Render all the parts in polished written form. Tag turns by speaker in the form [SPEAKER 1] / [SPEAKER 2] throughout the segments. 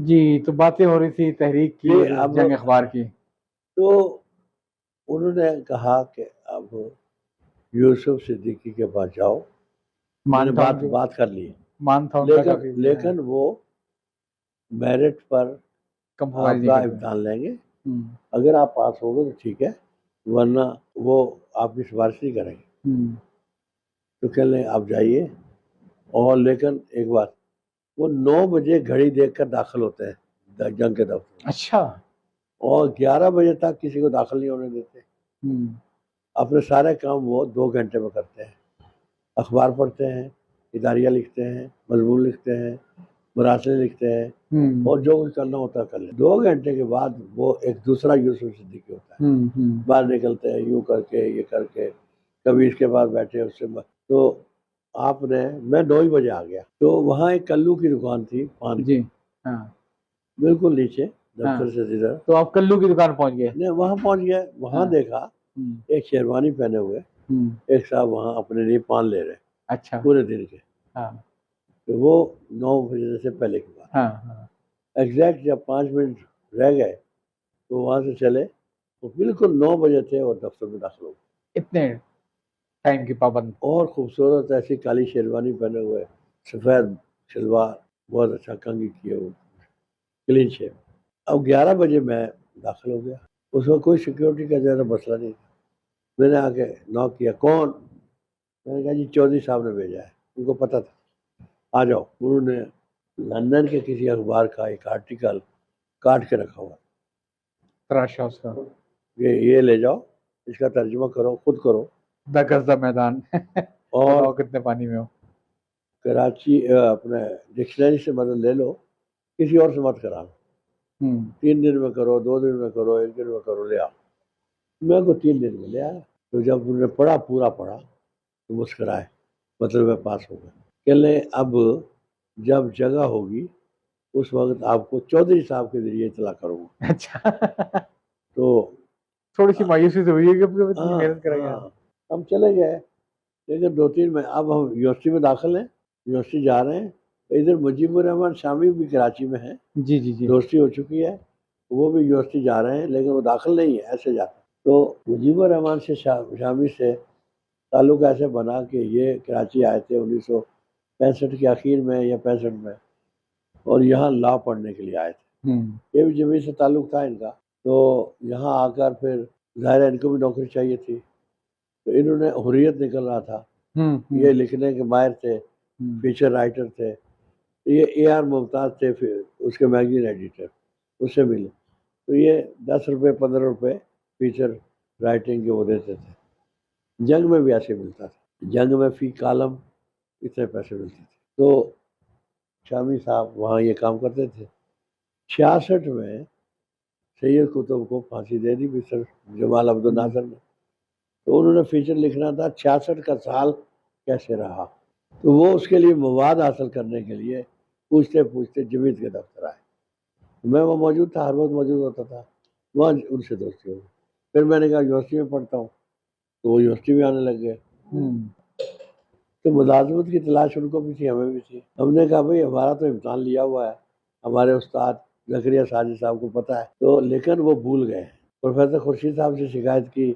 [SPEAKER 1] جی تو باتیں ہو رہی تھی تحریک کی
[SPEAKER 2] جی،
[SPEAKER 1] اور جنگ اخبار کی.
[SPEAKER 2] تو انہوں نے کہا کہ اب یوسف صدیقی کے پاس جاؤ، میں نے بات کر لی،
[SPEAKER 1] مان تھا ان کا کافی،
[SPEAKER 2] لیکن وہ میرٹ پر
[SPEAKER 1] کمپرومائز
[SPEAKER 2] آپ
[SPEAKER 1] نہیں
[SPEAKER 2] کا
[SPEAKER 1] کرتے.
[SPEAKER 2] امتحان لیں گے، اگر آپ پاس ہو گئے تو ٹھیک ہے، ورنہ وہ آپ کی سفارش نہیں کریں گے. تو کہہ لیں آپ جائیے، اور لیکن ایک بات، وہ 9 بجے گھڑی دیکھ کر داخل ہوتے ہیں جنگ کے دفتر.
[SPEAKER 1] اچھا.
[SPEAKER 2] اور 11 بجے تک کسی کو داخل نہیں ہونے دیتے. اپنے سارے کام وہ 2 گھنٹے میں کرتے ہیں، اخبار پڑھتے ہیں، اداریہ لکھتے ہیں، مضمون لکھتے ہیں، مراسلے لکھتے ہیں، اور جو کچھ کرنا ہوتا ہے کر لیں. 2 گھنٹے کے بعد وہ ایک دوسرا یوسف صدیقی ہوتا ہے، باہر نکلتے ہیں یوں کر کے یہ کر کے، کبھی اس کے بعد بیٹھے اس سے تو آپ نے، میں 9 بجے آ گیا. تو وہاں ایک کلو کی دکان تھی پان کی، بالکل نیچے دفتر سے ادھر.
[SPEAKER 1] تو آپ کلو کی دکان پہنچ گئے؟
[SPEAKER 2] نہیں، وہاں پہنچ گیا. وہاں دیکھا ایک شیروانی پہنے ہوئے ایک صاحب وہاں اپنے لیے پان لے رہے.
[SPEAKER 1] اچھا.
[SPEAKER 2] پورے دن کے. تو وہ 9 بجے سے پہلے کی بات. ایگزیکٹ جب 5 منٹ رہ گئے تو وہاں سے چلے، تو بالکل 9 بجے تھے اور دفتر میں داخل ہو گئے.
[SPEAKER 1] اتنے ٹائم کی پابند. اور
[SPEAKER 2] خوبصورت ایسی کالی شیروانی پہنے ہوئے، سفید شلوار، بہت اچھا کنگھی کیے ہوئے، کلین شیپ. اب 11 بجے میں داخل ہو گیا. اس میں کوئی سیکیورٹی کا زیادہ مسئلہ نہیں تھا. میں نے آ کے نوک کیا، کون؟ میں نے کہا جی چودھری صاحب نے بھیجا ہے. ان کو پتہ تھا، آ جاؤ. انہوں نے لندن کے کسی اخبار کا ایک آرٹیکل کاٹ کے رکھا ہوا،
[SPEAKER 1] تراشا اس کا،
[SPEAKER 2] یہ لے جاؤ، اس کا ترجمہ کرو، خود کرو.
[SPEAKER 1] دگزدہ میدان اور کتنے پانی میں ہو.
[SPEAKER 2] کراچی اپنے ڈکشنری سے مدد لے لو، کسی اور سے مت کرانا. 3 دن میں کرو، 2 دن میں کرو، 1 دن میں کرو، لے آؤ. میں کو 3 دن میں لے آیا. تو جب انہوں نے پورا پڑھا تو مسکرائے، مطلب میں پاس ہو گیا. کہ لیں اب جب جگہ ہوگی اس وقت آپ کو چودھری صاحب کے ذریعے اطلاع کروں گا.
[SPEAKER 1] اچھا.
[SPEAKER 2] تو
[SPEAKER 1] تھوڑی سی مایوسی تو ہوئی ہے کہ اتنی محنت کریں گے.
[SPEAKER 2] ہم چلے گئے، لیکن 2-3 میں اب ہم یونیورسٹی میں داخل ہیں، یونیورسٹی جا رہے ہیں. ادھر مجیب الرحمان شامی بھی کراچی میں ہیں،
[SPEAKER 1] جی جی جی،
[SPEAKER 2] دوستی ہو چکی ہے، وہ بھی یونیورسٹی جا رہے ہیں، لیکن وہ داخل نہیں ہے، ایسے جاتے. تو مجیب الرحمان سے شامی سے تعلق ایسے بنا کہ یہ کراچی آئے تھے 1965 کے آخر میں یا 65 میں، اور یہاں لا پڑھنے کے لیے آئے تھے. یہ بھی جمیعت سے تعلق تھا ان کا. تو یہاں آ کر پھر ظاہر ہے ان کو بھی نوکری چاہیے تھی. تو انہوں نے حریت نکل رہا تھا، یہ لکھنے کے ماہر تھے، فیچر رائٹر تھے. یہ اے آر ممتاز تھے پھر اس کے میگزین ایڈیٹر، اس سے ملے. تو یہ 10 روپے 15 روپے فیچر رائٹنگ کے وہ دیتے تھے. جنگ میں بھی ایسے ملتا تھا، جنگ میں فی کالم اتنے پیسے ملتے تھے. تو شامی صاحب وہاں یہ کام کرتے تھے. 66 میں سید قطب کو پھانسی دے دی مصر جمال عبد الناصر نے. تو انہوں نے فیچر لکھنا تھا 66 کا سال کیسے رہا. تو وہ اس کے لیے مواد حاصل کرنے کے لیے پوچھتے جمیعت کے دفتر آئے. میں وہ موجود تھا، ہر وقت موجود ہوتا تھا. وہاں ان سے دوستی ہو گئی. پھر میں نے کہا یونیورسٹی میں پڑھتا ہوں، تو وہ یونیورسٹی میں آنے لگ گئے. تو ملازمت کی تلاش ان کو بھی تھی، ہمیں بھی تھی. ہم نے کہا بھائی ہمارا تو امتحان لیا ہوا ہے، ہمارے استاد زکریا ساجد صاحب کو پتہ ہے. تو لیکن وہ بھول گئے. پروفیسر خورشید صاحب سے شکایت کی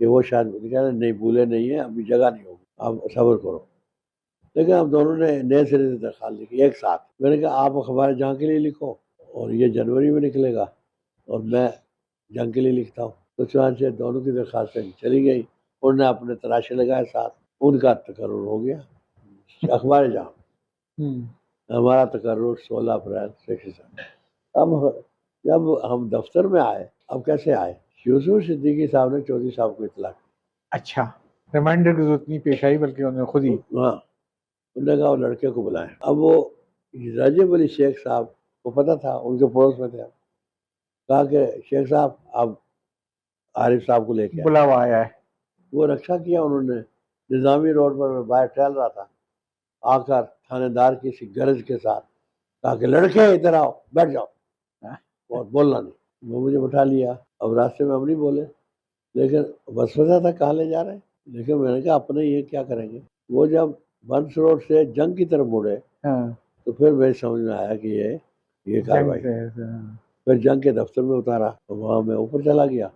[SPEAKER 2] کہ وہ شاید نہیں بھولے نہیں ہیں، ابھی جگہ نہیں ہوگی، آپ صبر کرو. لیکن ہم دونوں نے نئے سرے سے درخواست لکھی ایک ساتھ. میں نے کہا آپ اخبار جنگ کے لیے لکھو، اور یہ جنوری میں نکلے گا، اور میں جنگ کے لیے لکھتا ہوں. تو چنانچہ دونوں کی درخواستیں چلی گئی. انہوں نے اپنے تراشے لگائے ساتھ، ان کا تقرر ہو گیا اخبار جنگ. ہمارا تقرر 16 اپریل 67. اب جب ہم دفتر میں آئے، اب کیسے آئے؟ یوسف صدیقی صاحب نے چودھری صاحب کو اطلاع کی.
[SPEAKER 1] اچھا، ریمائنڈر کی ضرورت نہیں پیش آئی، بلکہ انہوں نے خود ہی.
[SPEAKER 2] ہاں، انہوں نے کہا وہ لڑکے کو بلائیں. اب وہ رجب علی شیخ صاحب کو پتہ تھا، ان کے پڑوس میں تھے. کہا کہ شیخ صاحب آپ عارف صاحب کو لے کے
[SPEAKER 1] بلاوا آیا ہے.
[SPEAKER 2] وہ رکشہ کیا انہوں نے. نظامی روڈ پر میں باہر ٹہل رہا تھا، آ کر تھانے دار کی سی گرج کے ساتھ کہا کہ لڑکے ادھر آؤ، بیٹھ جاؤ، اور بولنا نہیں. وہ مجھے بٹھا لیا. اب راستے میں ہم نہیں بولے، لیکن وسوسہ تھا کہاں لے جا رہے ہیں. لیکن میں نے کہا اپنے یہ کیا کریں گے. وہ جب بنس روڈ سے جنگ کی طرف مڑے تو پھر میری سمجھ میں آیا کہ یہ یہ
[SPEAKER 1] جنگ
[SPEAKER 2] کاروائی.
[SPEAKER 1] سے ہاں.
[SPEAKER 2] پھر جنگ کے دفتر میں اتارا تو وہاں میں اوپر چلا گیا.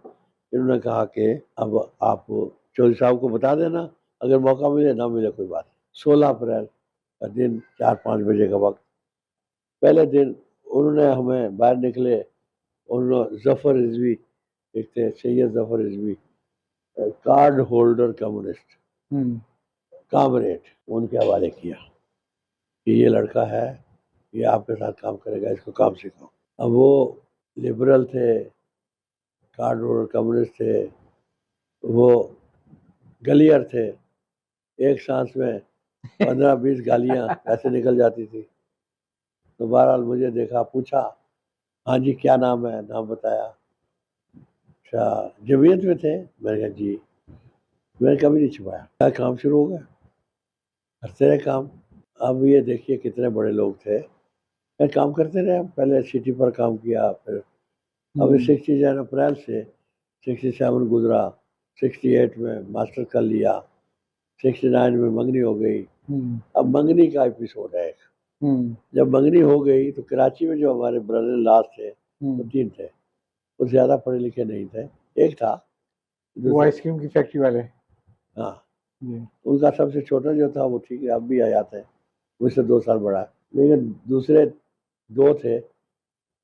[SPEAKER 2] انہوں نے کہا کہ اب آپ چودھری صاحب کو بتا دینا, اگر موقع ملے نہ ملے کوئی بات. 16 اپریل کا دن 4-5 بجے کا وقت. پہلے دن انہوں نے ہمیں باہر نکلے, انہوں نے ظفر رضوی ایک تھے, سید ظفر رضوی, کارڈ ہولڈر کمیونسٹ,
[SPEAKER 1] ہوں.
[SPEAKER 2] کامریڈ, ان کے حوالے کیا کہ یہ لڑکا ہے, یہ آپ کے ساتھ کام کرے گا, اس کو کام سکھاؤ. اب وہ لبرل تھے, کارڈ ہولڈر کمیونسٹ تھے, وہ گلیئر تھے, ایک سانس میں 15-20 گالیاں ایسے نکل جاتی تھی. تو بہرحال مجھے دیکھا, پوچھا ہاں جی کیا نام ہے, نام بتایا. اچھا جمعیت میں تھے؟ میں نے کہا جی. میں نے کبھی نہیں چھپایا. کیا کام شروع ہو گیا, کرتے رہے کام. اب یہ دیکھیے کتنے بڑے لوگ تھے, میں کام کرتے رہے. پہلے سٹی پر کام کیا, پھر اب 67 اپریل سے 67 گزرا, 68 میں ماسٹر کر لیا, 69 میں منگنی ہو گئی. اب منگنی کا ایپیسوڈ ہے. جب منگنی ہو گئی تو کراچی میں جو ہمارے برادر لاس تھے وہ 3 تھے, وہ زیادہ پڑھے لکھے نہیں تھے. ایک تھا
[SPEAKER 1] وہ آئس کریم کی فیکٹری والے,
[SPEAKER 2] ہاں, ان کا سب سے چھوٹا جو تھا وہ ٹھیک ہے اب بھی حیات ہے, مجھ سے 2 سال بڑا ہے. لیکن دوسرے 2 تھے,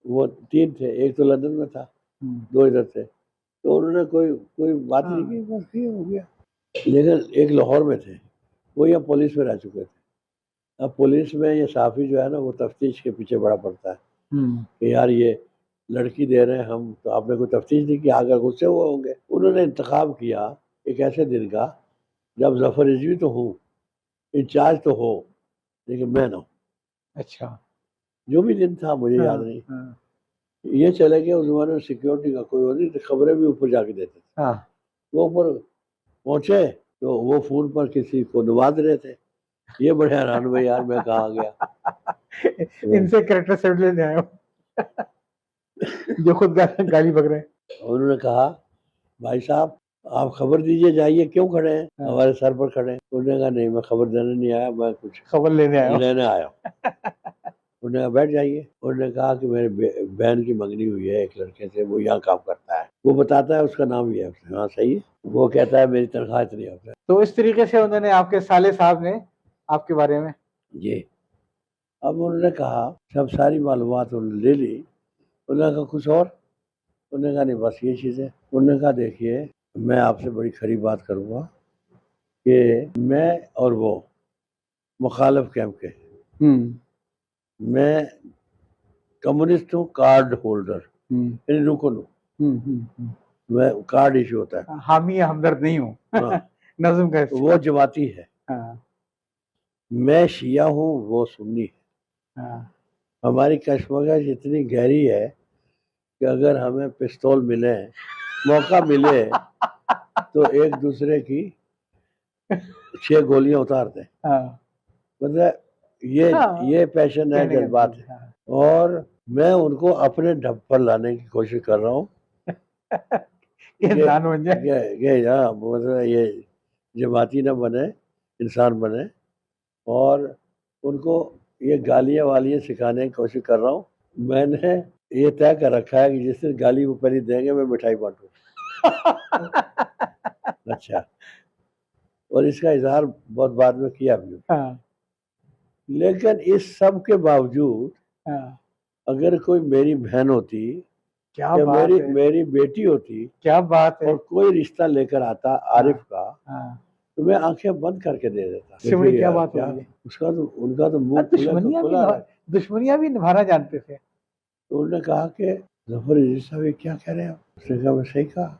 [SPEAKER 2] وہ 3 تھے, ایک تو لندن میں تھا, 2 ادھر تھے. تو انہوں نے کوئی بات نہیں کی, بس یہ ہو گیا. لیکن ایک لاہور میں تھے, وہ یہاں پولیس میں رہ چکے تھے. اب پولیس میں یہ صحافی جو ہے نا وہ تفتیش کے پیچھے بڑا پڑتا ہے کہ یار یہ لڑکی دے رہے ہیں ہم, تو آپ نے کوئی تفتیش نہیں کی, اگر غصے ہوئے ہوں گے. انہوں نے انتخاب کیا ایک ایسے دن کا جب ظفر رضوی تو ہوں, انچارج تو ہو, لیکن میں نہ ہوں.
[SPEAKER 1] اچھا,
[SPEAKER 2] جو بھی دن تھا مجھے یاد نہیں. یہ چلے گئے, اس زمانے میں سیکیورٹی کا کوئی نہیں تھا, خبریں بھی اوپر جا کے دیتے تھے. وہ اوپر پہنچے تو وہ فون پر کسی کو نواز رہے تھے. یہ بڑے حیران ہوئے, یار میں کہاں گیا,
[SPEAKER 1] ان سے کریکٹر سیٹ لینے آئے ہو جو خود گالی بک رہے ہیں.
[SPEAKER 2] انہوں نے کہا بھائی صاحب آپ خبر دیجئے, جائیے, کیوں کھڑے ہیں ہمارے سر پر کھڑے ہیں. انہوں نے کہا نہیں میں خبر دینے نہیں آیا, میں کچھ
[SPEAKER 1] خبر لینے آیا
[SPEAKER 2] ہوں. انہوں نے کہا بیٹھ جائیے. انہوں نے کہا کہ میرے بہن کی منگنی ہوئی ہے ایک لڑکے سے, وہ یہاں کام کرتا ہے, وہ بتاتا ہے اس کا نام یہ ہے. ہاں صحیح ہے. وہ کہتا ہے میری تنخواہ اتنی ہوتا ہے.
[SPEAKER 1] تو اس طریقے سے انہوں نے آپ کے سالے صاحب نے آپ کے بارے میں
[SPEAKER 2] جی. اب انہوں نے کہا سب ساری معلومات انہوں نے لے لی. انہوں نے کہا کچھ اور, انہوں نے کہا نہیں بس یہ چیزیں. انہوں نے کہا دیکھیے میں آپ سے بڑی کھری بات کروں گا کہ میں اور وہ مخالف کیمپ کے, میں کمیونسٹ ہوں, کارڈ ہولڈر یعنی رکن ہوں, میں کارڈ ایشو ہوتا ہے,
[SPEAKER 1] حامی ہمدرد نہیں ہوں, نظم کا
[SPEAKER 2] وہ جماعتی ہے. میں شیعہ ہوں, وہ سنی ہے. ہماری کشمکش اتنی گہری ہے کہ اگر ہمیں پستول ملے, موقع ملے تو ایک دوسرے کی 6 گولیاں اتار دیں. مطلب یہ پیشن ہے, جذبات ہے. اور میں ان کو اپنے ڈھب پر لانے کی کوشش کر رہا ہوں کہ مطلب یہ جماعتی نہ بنے, انسان بنے. اور ان کو یہ گالیاں والیاں سکھانے کی کوشش کر رہا ہوں. میں نے یہ طے کر رکھا ہے کہ جس دن گالی وہ پہلی دیں گے میں مٹھائی بانٹوں. اچھا, اور اس کا اظہار بہت بعد میں کیا بھی. لیکن اس سب کے باوجود اگر کوئی میری بہن ہوتی یا میری بیٹی ہوتی,
[SPEAKER 1] کیا بات ہے,
[SPEAKER 2] اور کوئی رشتہ لے کر آتا عارف کا, تو میں آنکھیں بند کر کے دے دیتا.
[SPEAKER 1] کیا بات ہو رہی ہے,
[SPEAKER 2] اس کا تو ان کا تو منہ
[SPEAKER 1] دشمنیاں بھی نبھانا جانتے تھے.
[SPEAKER 2] تو انہوں نے کہا کہ ظفر رضوی صاحب یہ کیا کہہ رہے ہیں. اس نے کہا میں صحیح کہا.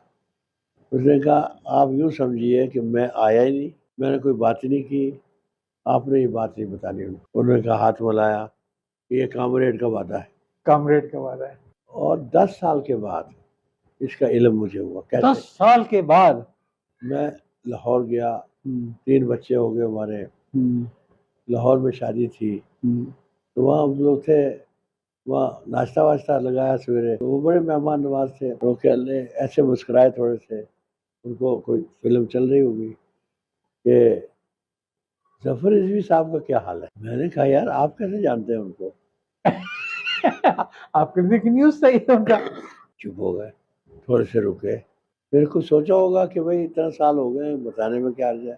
[SPEAKER 2] اس نے کہا آپ یوں سمجھیے کہ میں آیا ہی نہیں, میں نے کوئی بات ہی نہیں کی, آپ نے یہ بات نہیں بتانی. انہوں نے کہا ہاتھ ملایا, یہ کامریڈ کا وعدہ ہے,
[SPEAKER 1] کامریڈ کا وعدہ ہے.
[SPEAKER 2] اور 10 سال کے بعد اس کا علم مجھے ہوا.
[SPEAKER 1] 10 سال کے بعد
[SPEAKER 2] میں لاہور گیا, 3 بچے ہو گئے ہمارے. لاہور میں شادی تھی, تو وہاں ہم لوگ تھے, وہاں ناشتہ واشتہ لگایا سویرے. تو وہ بڑے مہمان نواز تھے, وہ ایسے مسکرائے تھوڑے سے. ان کو کوئی فلم چل رہی ہوگی کہ ظفر رضوی صاحب کا کیا حال ہے. میں نے کہا یار آپ کیسے جانتے ہیں ان کو.
[SPEAKER 1] آپ کے لیے نیوز صحیح ہے ان کا.
[SPEAKER 2] چپ ہو گئے, تھوڑے سے رکے, پھر کچھ سوچا ہوگا کہ بھائی اتنا سال ہو گئے بتانے میں کیا عرض ہے.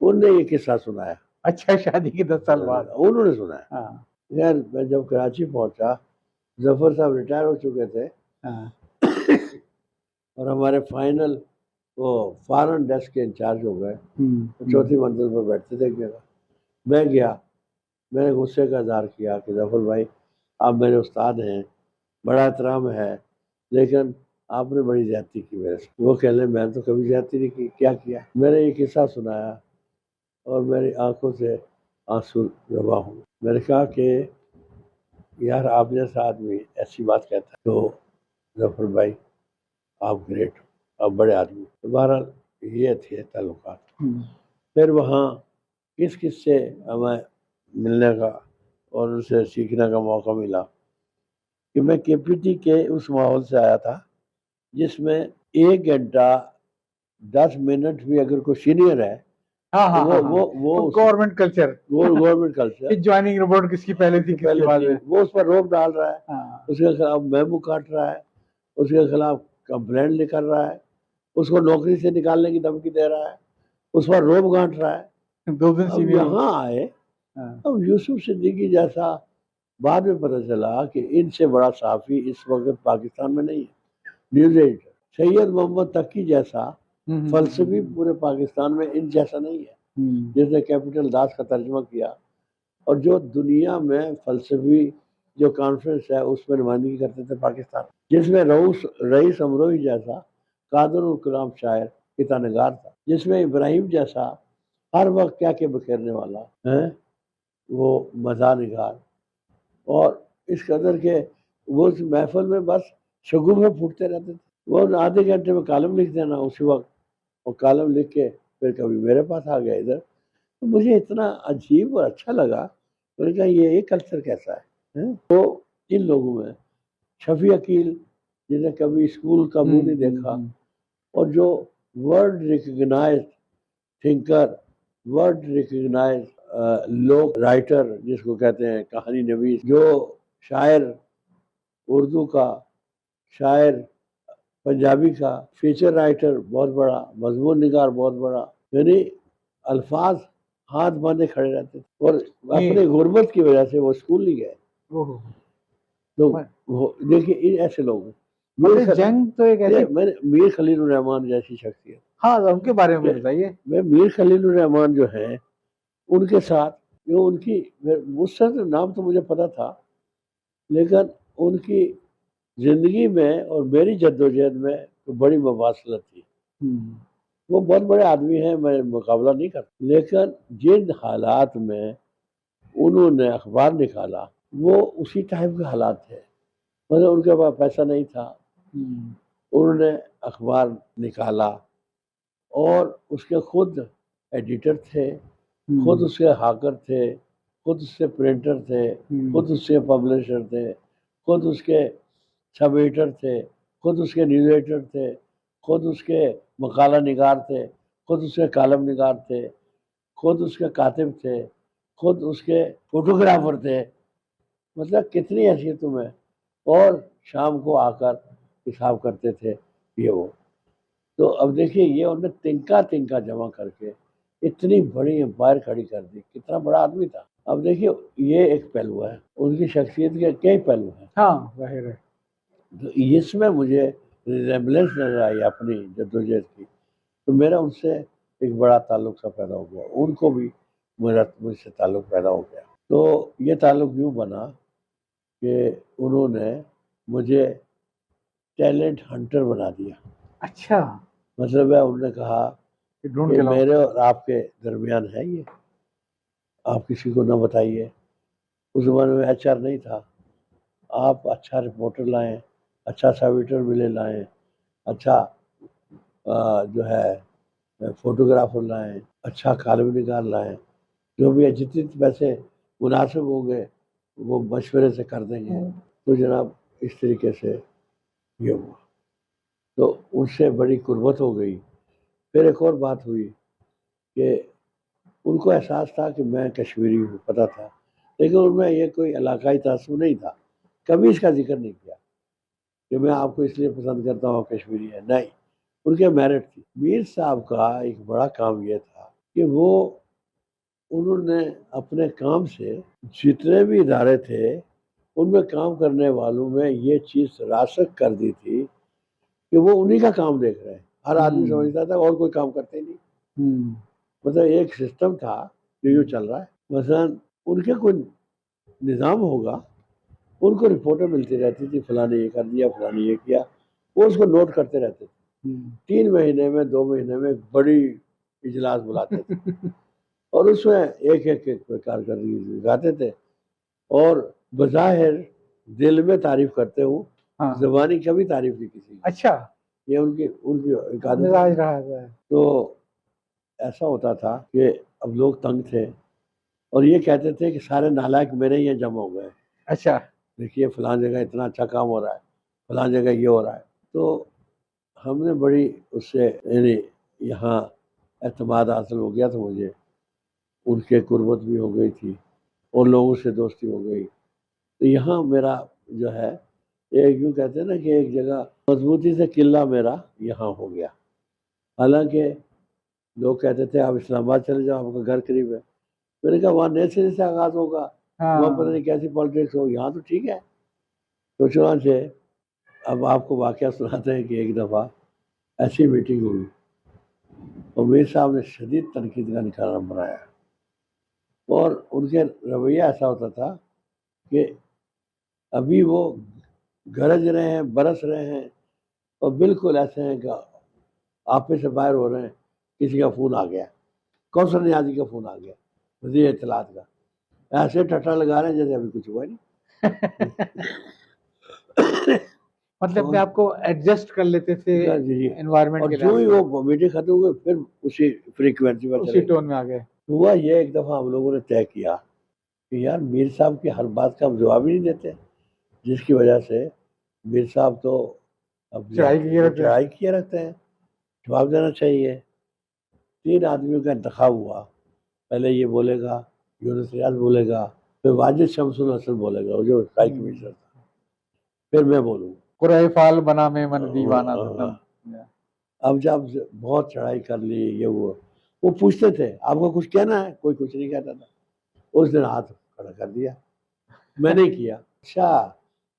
[SPEAKER 2] انہوں نے یہ قصہ سنایا,
[SPEAKER 1] اچھا شادی کے 10 سال بعد.
[SPEAKER 2] انہوں نے سنایا.
[SPEAKER 1] ہاں
[SPEAKER 2] خیر میں جب کراچی پہنچا, ظفر صاحب ریٹائر ہو چکے تھے
[SPEAKER 1] ہاں
[SPEAKER 2] اور ہمارے فائنل وہ فارن ڈیسک کے انچارج ہو گئے. چوتھی منزل پر بیٹھتے تھے ایک جگہ. میں گیا, میں نے غصے کا اظہار کیا کہ ظفر بھائی آپ میرے استاد ہیں, بڑا احترام ہے, لیکن آپ نے بڑی زیادتی کی میرے سے. وہ کہہ لیں میں نے تو کبھی زیادتی نہیں کی, کیا کیا. میں نے یہ قصہ سنایا اور میری آنکھوں سے آنسو روا ہوں. میں نے کہا کہ یار آپ جیسا آدمی ایسی بات کہتا ہے تو ظفر بھائی آپ گریٹ ہو, آپ بڑے آدمی. بہرحال یہ تھے تعلقات. پھر وہاں کس کس سے ہمیں ملنے کا اور ان سے سیکھنے کا موقع ملا کہ میں کے پی ٹی کے اس ماحول سے آیا تھا جس میں 1 گھنٹہ 10 منٹ بھی اگر کوئی سینئر ہے
[SPEAKER 1] ہاں ہاں
[SPEAKER 2] وہ
[SPEAKER 1] government culture,
[SPEAKER 2] government culture
[SPEAKER 1] joining report کس کی پہلے تھی کس کی بعد میں.
[SPEAKER 2] وہ اس پر روک ڈال رہا ہے,
[SPEAKER 1] ہاں
[SPEAKER 2] اس کے خلاف میمو کاٹ رہا ہے, اس کے خلاف کمپلین نکل رہا ہے, اس کو نوکری سے نکالنے کی دھمکی دے رہا ہے, اس پر روب گانٹ رہا ہے.
[SPEAKER 1] 2 دن
[SPEAKER 2] اب
[SPEAKER 1] سینئر.
[SPEAKER 2] یہاں آئے, اب یوسف صدیقی جیسا بعد میں پتہ چلا کہ ان سے بڑا صحافی اس وقت پاکستان میں نہیں ہے. نیوز ایڈیٹر سید محمد تقی جیسا فلسفی پورے پاکستان میں ان جیسا نہیں ہے جس نے کیپٹل داس کا ترجمہ کیا اور جو دنیا میں فلسفی جو کانفرنس ہے اس میں نمائندگی کرتے تھے پاکستان, جس میں رئیس امروہی جیسا قادر الکلام شاعر کتا نگار تھا, جس میں ابراہیم جیسا ہر وقت کیا کہ بکھیرنے والا ہے وہ مزاح نگار, اور اس قدر کے وہ اس محفل میں بس شگوفے پھوٹتے رہتے تھے. وہ آدھے گھنٹے میں کالم لکھ دینا اسی وقت, اور کالم لکھ کے پھر کبھی میرے پاس آ گیا ادھر. تو مجھے اتنا عجیب اور اچھا لگا, میں نے کہا یہ کلچر کیسا ہے. تو ان لوگوں میں شفیع عقیل جنہیں کبھی اسکول کا منہ نہیں دیکھا, اور جو world recognise thinker, world recognise لوک رائٹر جس کو کہتے ہیں کہانی نویس, جو شاعر اردو کا, شاعر پنجابی کا, فیچر رائٹر بہت بڑا, مضمون نگار بہت بڑا, یعنی الفاظ ہاتھ باندھے کھڑے رہتے تھے. اور اپنے غربت کی وجہ سے وہ اسکول نہیں گئے. تو دیکھیے ایسے لوگ ہیں.
[SPEAKER 1] جنگ تو ایک ایسی,
[SPEAKER 2] میں میر خلیل الرحمان جیسی شخصیت,
[SPEAKER 1] ہاں ان کے بارے میں بتائیے.
[SPEAKER 2] میں میر خلیل الرحمان جو ہیں ان کے ساتھ جو ان کی, اس سے نام تو مجھے پتا تھا لیکن ان کی زندگی میں اور میری جدوجہد میں بڑی مواصلت تھی. وہ بہت بڑے آدمی ہیں, میں مقابلہ نہیں کرتا, لیکن جن حالات میں انہوں نے اخبار نکالا وہ اسی ٹائپ کے حالات تھے. مطلب ان کے پاس پیسہ نہیں تھا, انہوں نے اخبار نکالا اور اس کے خود ایڈیٹر تھے, خود اس کے ہاکر تھے, خود اس کے پرنٹر تھے, خود اس کے پبلشر تھے, خود اس کے سب ایڈیٹر تھے, خود اس کے نیوز ایڈیٹر تھے, خود اس کے مقالہ نگار تھے, خود اس کے کالم نگار تھے, خود اس کے کاتب تھے, خود اس کے فوٹوگرافر تھے. مطلب کتنی حیثیتوں میں, اور شام کو آ کر حساب کرتے تھے یہ وہ. تو اب دیکھیے یہ انہوں نے تنکا جمع کر کے اتنی بڑی امپائر کھڑی کر دی, کتنا بڑا آدمی تھا. اب دیکھیے یہ ایک پہلو ہے, ان کی شخصیت کے کئی پہلو ہیں.
[SPEAKER 1] ہاں ظاہر ہے.
[SPEAKER 2] تو اس میں مجھے ریزمبلنس نظر آئی اپنی جدوجہد کی, تو میرا ان سے ایک بڑا تعلق سا پیدا ہو گیا, ان کو بھی مجھ سے تعلق پیدا ہو گیا. تو یہ تعلق یوں بنا کہ انہوں نے مجھے ٹیلنٹ ہنٹر بنا دیا.
[SPEAKER 1] اچھا,
[SPEAKER 2] مطلب ہے انہوں نے کہا کہ میرے اور آپ کے درمیان ہے یہ, آپ کسی کو نہ بتائیے. اس زمانے میں ایچ آر نہیں تھا, آپ اچھا رپورٹر لائیں, اچھا سیویٹر ملے لائیں, اچھا جو ہے فوٹوگرافر لائیں, اچھا کالم نگار لائیں, جو بھی جتنے پیسے مناسب ہوں گے وہ مشورے سے کر دیں گے. تو جناب اس طریقے سے یہ ہوا, تو ان سے بڑی قربت ہو گئی. پھر ایک اور بات ہوئی کہ ان کو احساس تھا کہ میں کشمیری ہوں, پتہ تھا, لیکن ان میں یہ کوئی علاقائی تعصب نہیں تھا. کبھی اس کا ذکر نہیں کیا کہ میں آپ کو اس لیے پسند کرتا ہوں کشمیری ہے، نہیں، ان کے میرٹ تھی۔ میر صاحب کا ایک بڑا کام یہ تھا کہ انہوں نے اپنے کام سے جتنے بھی ادارے تھے ان میں کام کرنے والوں میں یہ چیز راسخ کر دی تھی کہ وہ انہی کا کام دیکھ رہے ہیں۔ ہر آدمی سمجھتا تھا اور کوئی کام کرتے نہیں، مطلب ایک سسٹم تھا جو یوں چل رہا ہے۔ مثلا ان کے کوئی نظام ہوگا، ان کو رپورٹیں ملتی رہتی تھی، فلاں نے یہ کر دیا، فلاں نے یہ کیا، وہ اس کو نوٹ کرتے رہتے تھے۔ 3 مہینے میں 2 مہینے میں ایک بڑی اجلاس بلاتے تھے اور اس میں ایک کارکردگی دکھاتے تھے، اور بظاہر دل میں تعریف کرتے ہوں، زبانی کبھی تعریف نہیں کسی کی۔
[SPEAKER 1] اچھا،
[SPEAKER 2] یہ ان کی ایک عادت
[SPEAKER 1] مزاج رہا ہے۔
[SPEAKER 2] تو ایسا ہوتا تھا کہ اب لوگ تنگ تھے اور یہ کہتے تھے کہ سارے نالائق میرے یہ جمع ہو گئے،
[SPEAKER 1] اچھا،
[SPEAKER 2] دیکھیے فلاں جگہ اتنا اچھا کام ہو رہا ہے، فلاں جگہ یہ ہو رہا ہے۔ تو ہم نے بڑی اس سے یعنی یہاں اعتماد حاصل ہو گیا تھا مجھے، ان کے قربت بھی ہو گئی تھی اور لوگوں سے دوستی ہو گئی۔ تو یہاں میرا جو ہے ایک یوں کہتے ہیں نا کہ ایک جگہ مضبوطی سے قلعہ میرا یہاں ہو گیا۔ حالانکہ لوگ کہتے تھے آپ اسلام آباد چلے جاؤ، آپ کا گھر قریب ہے۔ میں نے کہا وہاں نئے سرے سے آغاز ہوگا، وہاں پتہ نہیں کیسی پالیٹکس ہو، یہاں تو ٹھیک ہے۔ تو چنانچہ اب آپ کو واقعہ سناتے ہیں کہ ایک دفعہ ایسی میٹنگ ہوئی اور میر صاحب نے شدید تنقید کا نشانہ بنایا، اور ان کے رویہ ایسا ہوتا تھا کہ ابھی وہ گرج رہے ہیں، برس رہے ہیں اور بالکل ایسے ہیں کہ آپے سے باہر ہو رہے ہیں، کسی کا فون آ گیا، کوثر نیازی کا فون آ گیا، وزیر اطلاعات کا، ایسے ٹٹا لگا رہے ہیں جیسے ابھی کچھ ہوا نہیں۔
[SPEAKER 1] مطلب اپنے آپ کو ایڈجسٹ کر لیتے تھے انوائرمنٹ
[SPEAKER 2] اور
[SPEAKER 1] کے
[SPEAKER 2] جو ہی
[SPEAKER 1] لحاظ
[SPEAKER 2] وہ میٹنگ ختم ہوئی پھر اسی فریکوینسی میں
[SPEAKER 1] سے،
[SPEAKER 2] چلے
[SPEAKER 1] اسی ٹون میں آ گئے۔
[SPEAKER 2] ہوا یہ ایک دفعہ ہم لوگوں نے طے کیا کہ یار میر صاحب کی ہر بات کا ہم جواب ہی نہیں دیتے، جس کی وجہ سے میر صاحب تو اب چڑھائی کیے رکھتے ہیں، جواب دینا چاہیے۔ 3 آدمیوں کا انتخاب ہوا، پہلے یہ بولے گا، یونس ریاض بولے گا، پھر واجد شمس الحسن بولے گا جو ٹرائی کمشنر تھا، پھر میں بولوں گا۔
[SPEAKER 1] قرائے فال بنا میں من دیوانہ تھا۔
[SPEAKER 2] اب جب بہت چڑھائی کر لی یہ وہ پوچھتے تھے آپ کو کچھ کہنا ہے، کوئی کچھ نہیں کہتا تھا۔ اس دن ہاتھ کھڑا کر دیا، میں نے کیا، اچھا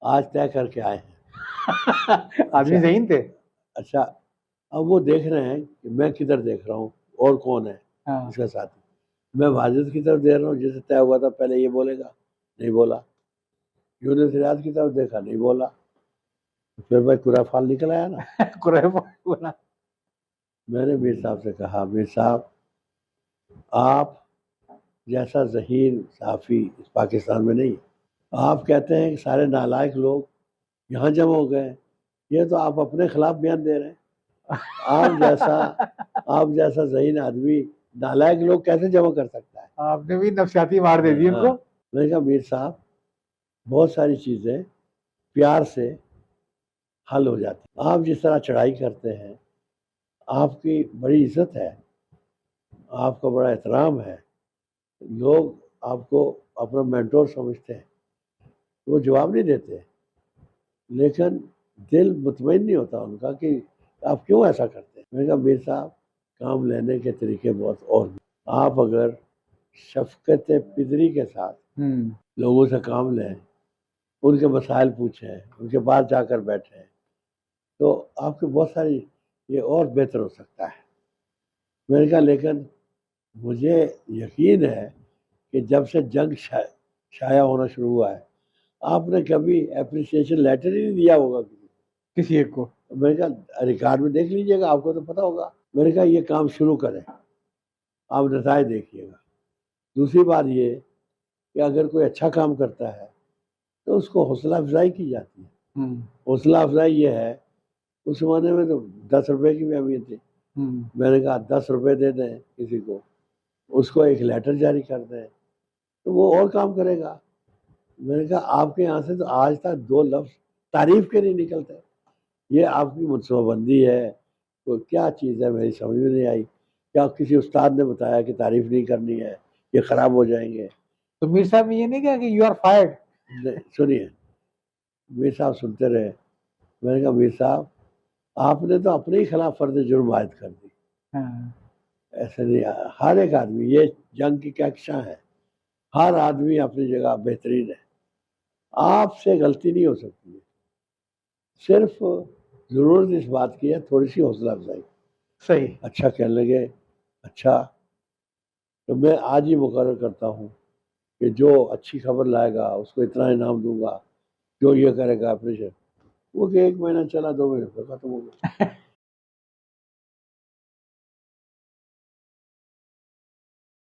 [SPEAKER 2] آج طے کر کے آئے ہیں۔
[SPEAKER 1] آدمی ذہین تھے۔
[SPEAKER 2] اچھا اب وہ دیکھ رہے ہیں کہ میں کدھر دیکھ رہا ہوں اور کون ہے اس کا ساتھی، میں واجد کی طرف دیکھ رہا ہوں جسے طے ہوا تھا پہلے یہ بولے گا، نہیں بولا۔ یونس ریاض کی طرف دیکھا، نہیں بولا۔ پھر میں قرائے فال نکل آیا نا۔
[SPEAKER 1] قرائے فال بنا۔
[SPEAKER 2] میں نے میر صاحب سے کہا میر صاحب آپ جیسا ذہین صحافی اس پاکستان میں نہیں، آپ کہتے ہیں کہ سارے نالائق لوگ یہاں جمع ہو گئے، یہ تو آپ اپنے خلاف بیان دے رہے ہیں۔ آپ جیسا ذہین آدمی نالائق لوگ کیسے جمع کر سکتا ہے؟
[SPEAKER 1] آپ نے بھی نفسیاتی مار دے دی ان کو۔
[SPEAKER 2] میں نے کہا میر صاحب بہت ساری چیزیں پیار سے حل ہو جاتی، آپ جس طرح چڑھائی کرتے ہیں، آپ کی بڑی عزت ہے، آپ کا بڑا احترام ہے، لوگ آپ کو اپنا مینٹور سمجھتے ہیں، وہ جواب نہیں دیتے، لیکن دل مطمئن نہیں ہوتا ان کا کہ آپ کیوں ایسا کرتے ہیں۔ میں نے کہا میر صاحب کام لینے کے طریقے بہت اور بھی، آپ اگر شفقت پدری کے ساتھ لوگوں سے کام لیں، ان کے مسائل پوچھیں، ان کے پاس جا کر بیٹھیں، تو آپ کے بہت ساری یہ اور بہتر ہو سکتا ہے۔ میں نے کہا لیکن مجھے یقین ہے کہ جب سے جنگ شائع ہونا شروع ہوا ہے آپ نے کبھی اپریسیشن لیٹر ہی نہیں دیا ہوگا
[SPEAKER 1] کسی ایک کو۔
[SPEAKER 2] میں نے کہا ریکارڈ میں دیکھ لیجئے گا، آپ کو تو پتہ ہوگا۔ میں نے کہا یہ کام شروع کریں، آپ نتائج دیکھیے گا۔ دوسری بات یہ کہ اگر کوئی اچھا کام کرتا ہے تو اس کو حوصلہ افزائی کی جاتی ہے۔ حوصلہ افزائی یہ ہے، اس زمانے میں تو 10 روپے کی بھی اہمیت تھی۔ میں نے کہا 10 روپے دے دیں کسی کو، اس کو ایک لیٹر جاری کر دیں تو وہ اور کام کرے گا۔ میں نے کہا آپ کے یہاں سے تو آج تک 2 لفظ تعریف کے نہیں نکلتے، یہ آپ کی منصوبہ بندی ہے تو کیا چیز ہے میری سمجھ میں نہیں آئی۔ کیا کسی استاد نے بتایا کہ تعریف نہیں کرنی ہے، یہ خراب ہو جائیں گے؟
[SPEAKER 1] تو میر صاحب نے یہ نہیں کہا کہ یو آر فائرڈ؟
[SPEAKER 2] سنیے میر صاحب سنتے رہے. میں نے کہا میر صاحب آپ نے تو اپنے ہی خلاف فرض جرم عائد کر دی.
[SPEAKER 1] ہاں
[SPEAKER 2] ایسے نہیں, ہر ایک آدمی, یہ جنگ کی کہکشاں ہے, ہر آدمی اپنی جگہ بہترین ہے, آپ سے غلطی نہیں ہو سکتی ہے, صرف ضرورت اس بات کی ہے تھوڑی سی حوصلہ افزائی.
[SPEAKER 1] صحیح.
[SPEAKER 2] اچھا کہنے لگے, اچھا تو میں آج ہی مقرر کرتا ہوں کہ جو اچھی خبر لائے گا اس کو اتنا انعام دوں گا, جو یہ کرے گا آپریشن. وہ کہ 1 مہینہ چلا, 2 مہینے پھر ختم ہو گیا.